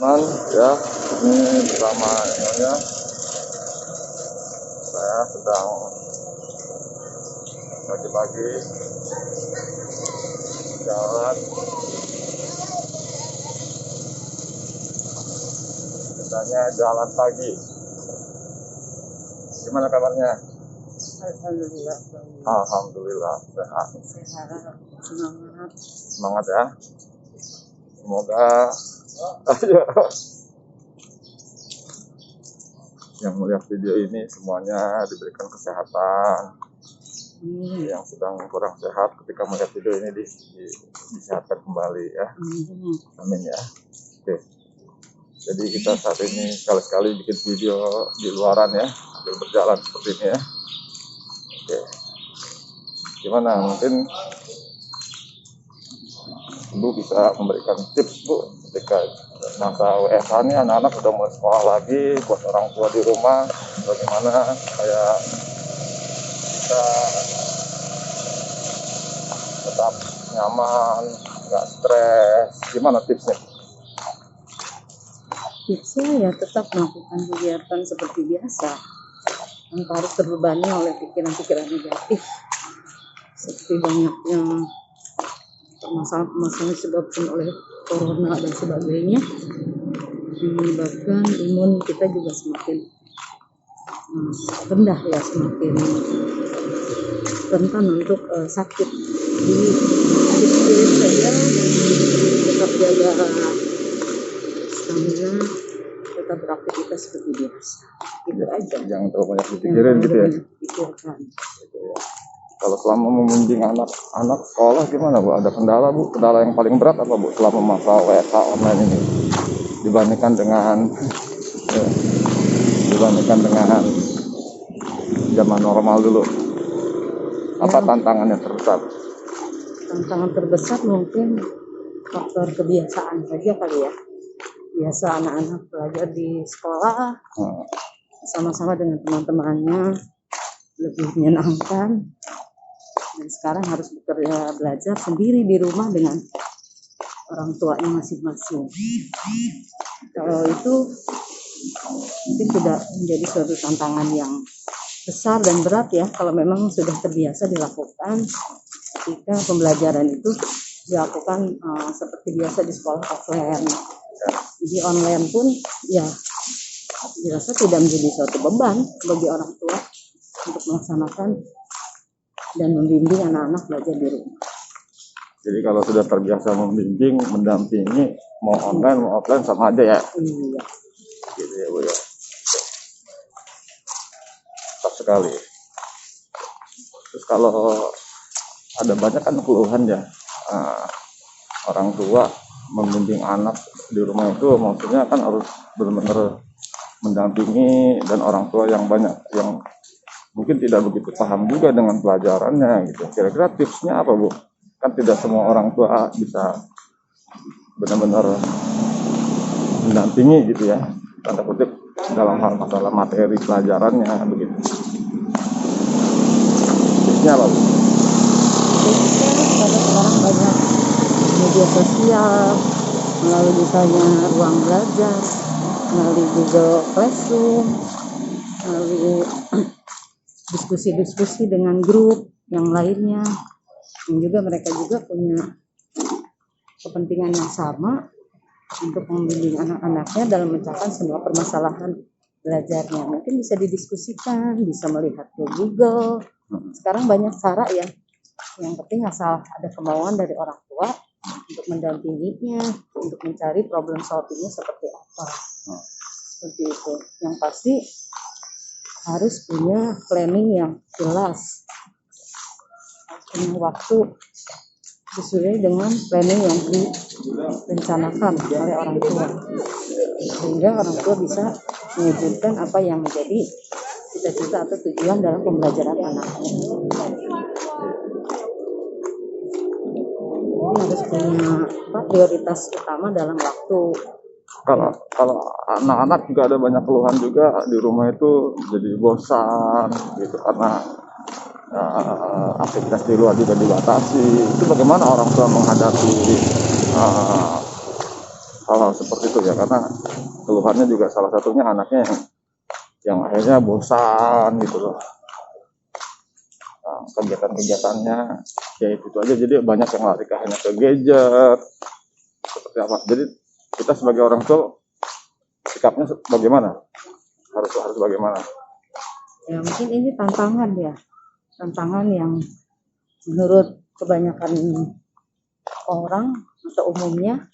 teman ya, ini bersama Nyonya saya sedang pagi-pagi jalan, misalnya jalan pagi. Gimana kabarnya? Alhamdulillah. Alhamdulillah sehat. Semangat ya. Semoga yang melihat video ini semuanya diberikan kesehatan. Yang sedang kurang sehat ketika melihat video ini disehatkan kembali ya. Amin ya. Oke. Jadi kita saat ini sekali-sekali bikin video di luaran ya, sambil berjalan seperti ini ya. Oke. Gimana? Mungkin Ibu bisa memberikan tips Bu ketika masa WFH ini anak-anak sudah mulai sekolah lagi, buat orang tua di rumah bagaimana supaya kita tetap nyaman, nggak stres. Gimana tipsnya? Tipsnya ya tetap melakukan kegiatan seperti biasa, tanpa harus terbebani oleh pikiran-pikiran negatif seperti banyaknya permasalahan disebabkan oleh corona dan sebagainya, menyebabkan imun kita juga semakin rendah ya, semakin rentan untuk sakit. Jadi tips saja, tetap jaga stamina, tetap beraktivitas seperti biasa. Itu aja. Jangan terlalu banyak dipikirin gitu ya. Kalau selama membimbing anak-anak sekolah gimana Bu? Ada kendala Bu? Kendala yang paling berat apa Bu selama masa WFH online ini dibandingkan dengan zaman normal dulu? Apa tantangannya terbesar? Tantangan terbesar mungkin faktor kebiasaan saja kali ya. Biasa anak-anak belajar di sekolah sama-sama dengan teman-temannya, lebih menyenangkan. Dan sekarang harus belajar sendiri di rumah dengan orang tuanya masing-masing. Kalau itu mungkin tidak menjadi suatu tantangan yang besar dan berat ya, kalau memang sudah terbiasa dilakukan ketika pembelajaran itu dilakukan seperti biasa di sekolah offline. Jadi online pun ya dirasa tidak menjadi suatu beban bagi orang tua untuk melaksanakan dan membimbing anak-anak belajar di rumah. Jadi kalau sudah terbiasa membimbing, mendampingi, mau online mau offline sama aja ya? Iya. Gitu ya Bu ya. Tepat sekali. Terus kalau ada banyak kan keluhan ya, orang tua membimbing anak di rumah itu maksudnya kan harus benar-benar mendampingi, dan orang tua yang banyak yang mungkin tidak begitu paham juga dengan pelajarannya gitu. Kira-kira tipsnya apa Bu? Kan tidak semua orang tua bisa benar-benar mendampingi gitu ya, tanda kutip, dalam hal masalah materi pelajarannya begitu. Tipsnya apa Bu? Karena sekarang banyak media sosial, melalui misalnya ruang belajar, melalui Google Classroom, melalui diskusi-diskusi dengan grup yang lainnya, dan juga mereka juga punya kepentingan yang sama untuk membimbing anak-anaknya dalam mencapai semua permasalahan belajarnya. Mungkin bisa didiskusikan, bisa melihat ke Google. Sekarang banyak cara ya, yang penting asal ada kemauan dari orang tua untuk mendampinginya, untuk mencari problem solvingnya seperti apa. Seperti itu. Yang pasti harus punya planning yang jelas, punya waktu sesuai dengan planning yang direncanakan oleh orang tua, sehingga orang tua bisa mewujudkan apa yang menjadi cita-cita atau tujuan dalam pembelajaran anaknya. Jadi harus punya prioritas utama dalam waktu. Kalau anak-anak juga ada banyak keluhan juga di rumah itu jadi bosan gitu karena aktivitas di luar juga dibatasi. Itu bagaimana orang tua menghadapi hal-hal seperti itu ya, karena keluhannya juga salah satunya anaknya yang akhirnya bosan gitu loh. Nah, kegiatan-kegiatannya ya itu aja, jadi banyak yang lari ke hanya ke gadget seperti apa. Jadi kita sebagai orang tua sikapnya bagaimana, harus bagaimana? Ya mungkin ini tantangan ya, tantangan yang menurut kebanyakan orang atau umumnya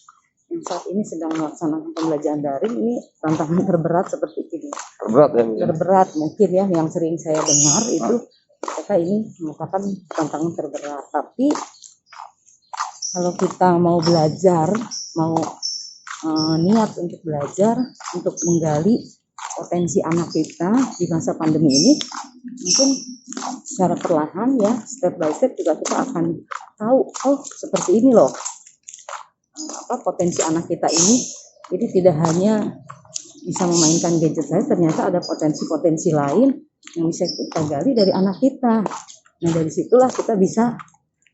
yang saat ini sedang melaksanakan pembelajaran daring, ini tantangan terberat seperti ini. Terberat ya? Terberat mungkin ya, yang sering saya dengar itu mereka ini mengatakan tantangan terberat. Tapi kalau kita mau belajar, mau niat untuk belajar, untuk menggali potensi anak kita di masa pandemi ini, mungkin secara perlahan ya, step by step juga kita akan tahu, oh seperti ini loh apa potensi anak kita ini. Jadi tidak hanya bisa memainkan gadget saja, ternyata ada potensi-potensi lain yang bisa kita gali dari anak kita. Nah dari situlah kita bisa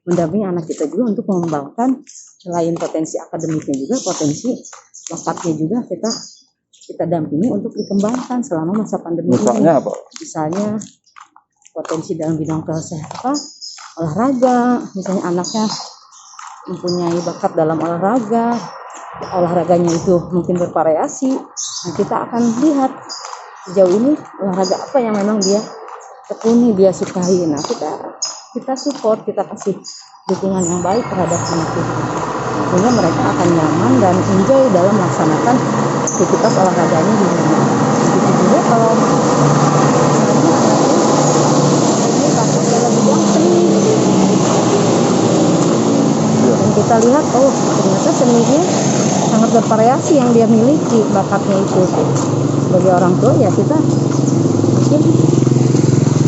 mendampingi anak kita juga untuk mengembangkan selain potensi akademiknya juga potensi bakatnya juga kita dampingi untuk dikembangkan selama masa pandemi Misalnya ini. apa? Misalnya potensi dalam bidang kesehatan, olahraga, misalnya anaknya mempunyai bakat dalam olahraganya itu mungkin bervariasi. Nah kita akan lihat sejauh ini olahraga apa yang memang dia tekuni, dia sukai. Nah kita support, kita kasih dukungan yang baik terhadap anak kita, sehingga mereka akan nyaman dan enjoy dalam melaksanakan aktivitas olahraganya di rumah. Begitu juga kalau ini bakat dalam bidang seni, dan kita lihat oh ternyata seninya sangat bervariasi yang dia miliki, bakatnya itu. Sebagai orang tua ya kita mungkin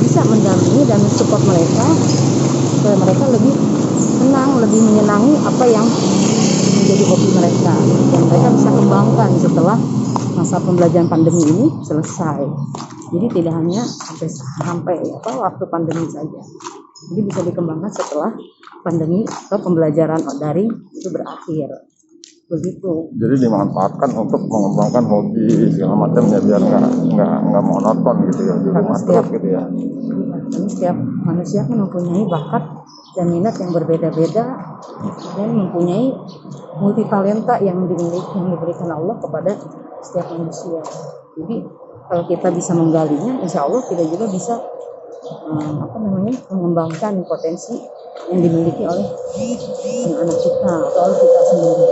bisa mendampingi dan mensupport mereka supaya mereka lebih senang, lebih menyenangi apa yang menjadi hobi mereka, yang mereka bisa kembangkan setelah masa pembelajaran pandemi ini selesai. Jadi tidak hanya sampai waktu pandemi saja, jadi bisa dikembangkan setelah pandemi atau pembelajaran daring itu berakhir. Begitu. Jadi dimanfaatkan untuk mengembangkan hobi segala macam ya, biar nggak monoton gitu ya, di rumah terus gitu ya. Karena setiap manusia kan mempunyai bakat dan minat yang berbeda-beda dan mempunyai multi talenta yang diberikan Allah kepada setiap manusia. Jadi kalau kita bisa menggalinya, insya Allah kita juga bisa mengembangkan potensi yang dimiliki oleh anak-anak kita atau oleh kita sendiri.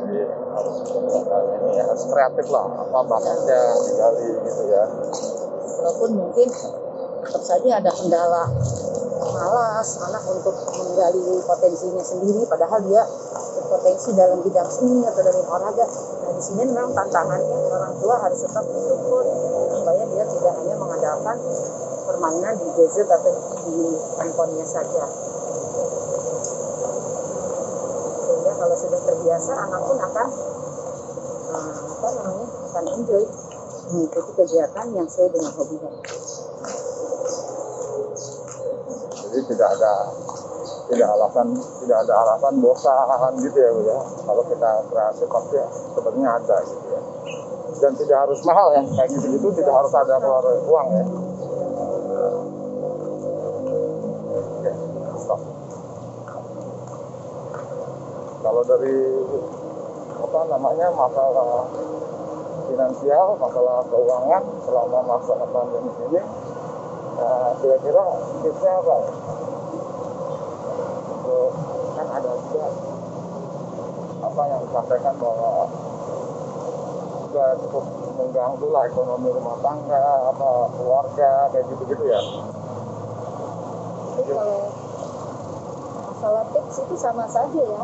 Jadi harus kreatif lah, apa bakatnya digali gitu ya. Walaupun mungkin tetap saja ada kendala malas anak untuk menggali potensinya sendiri, padahal dia berpotensi dalam bidang seni atau dalam olahraga. Nah di sini memang tantangannya orang tua harus tetap support supaya dia tidak hanya mengandalkan permainan di gadget atau di handphonenya saja. Sehingga kalau sudah terbiasa, anak pun akan akan enjoy mengikuti kegiatan yang sesuai dengan hobinya. Jadi tidak ada alasan bosan gitu ya Bu ya. Kalau kita kreatif pasti sebenarnya ada gitu ya. Dan tidak harus mahal ya, kayak gitu tidak harus ada keluar uang ya. Oke, stop. Kalau dari masalah finansial, masalah keuangan selama masa pandemi ini, kira-kira tipsnya apa? Kan ada juga apa yang disampaikan bahwa juga cukup mengganggu lah ekonomi rumah tangga, keluarga kayak gitu-gitu ya. Jadi kalau masalah tips itu sama saja ya,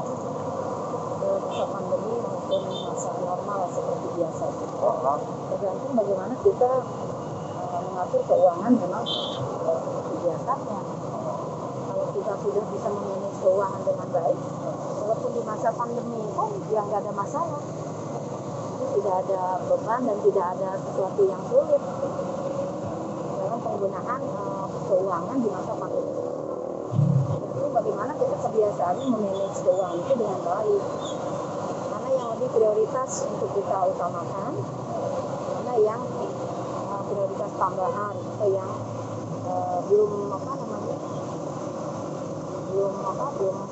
masa pandemi maupun masa normal seperti biasa juga. Tergantung bagaimana kita mengatur keuangan memang seperti biasanya. Kalau kita sudah bisa memanage keuangan dengan baik, walaupun di masa pandemi pun ya nggak ada masalah. Jadi tidak ada beban dan tidak ada sesuatu yang sulit dalam penggunaan keuangan di masa pandemi. bagaimana kita kebiasaannya memanage keuangan itu dengan baik. Mana yang lebih prioritas untuk kita utamakan, mana yang prioritas tambahan atau yang belum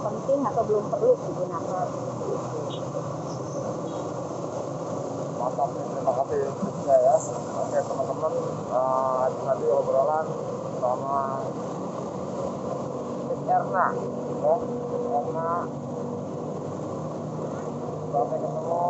penting atau belum perlu digunakan. Mantap nih, terima kasih tipsnya ya. Oke teman-teman, itu tadi obrolan sama Miss Erna ya. Miss Erna, sampai ketemu.